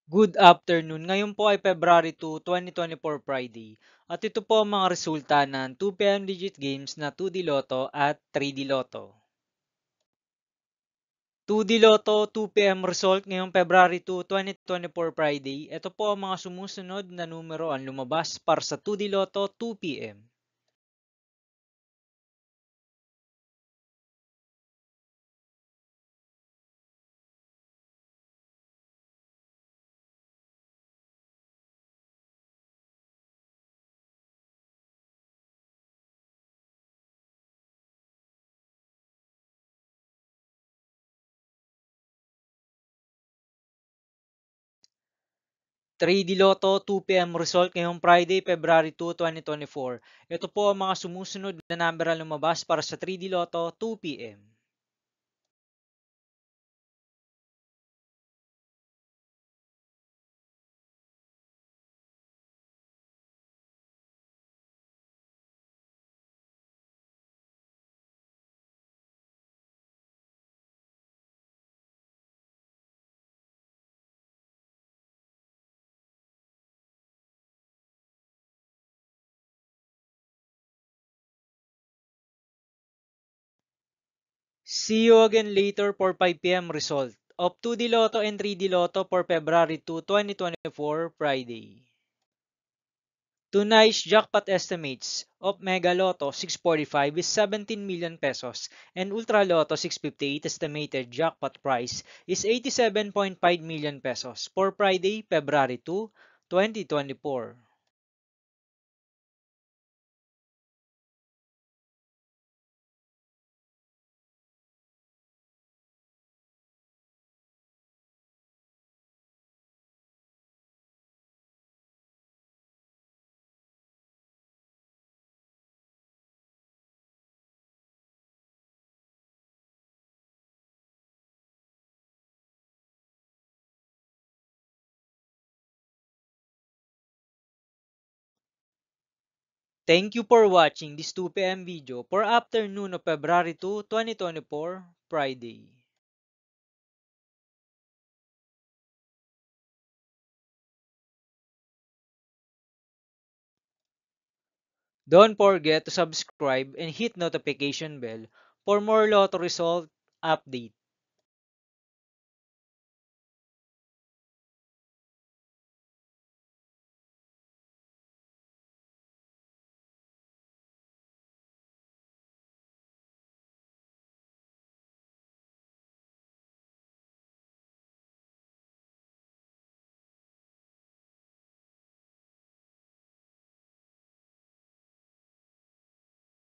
Good afternoon. Ngayon po ay February 2, 2024 Friday. At ito po ang mga resulta ng 2 PM digit games na 2D Lotto at 3D Lotto. 2D Lotto 2 PM result ngayong February 2, 2024 Friday. Ito po ang mga sumusunod na numero ang lumabas para sa 2D Lotto 2 PM. 3D Lotto 2 PM result ngayong Friday, February 2, 2024. Ito po ang mga sumusunod na number ang lumabas para sa 3D Lotto 2 PM. See you again later for 5 PM result of 2D Lotto and 3D Lotto for February 2, 2024 Friday. Tonight's jackpot estimates of Mega Lotto 645 is 17 million pesos and Ultra Lotto 658 estimated jackpot price is 87.5 million pesos for Friday, February 2, 2024. Thank you for watching this 2 PM video for afternoon of February 2, 2024 Friday. Don't forget to subscribe and hit notification bell for more lotto result update.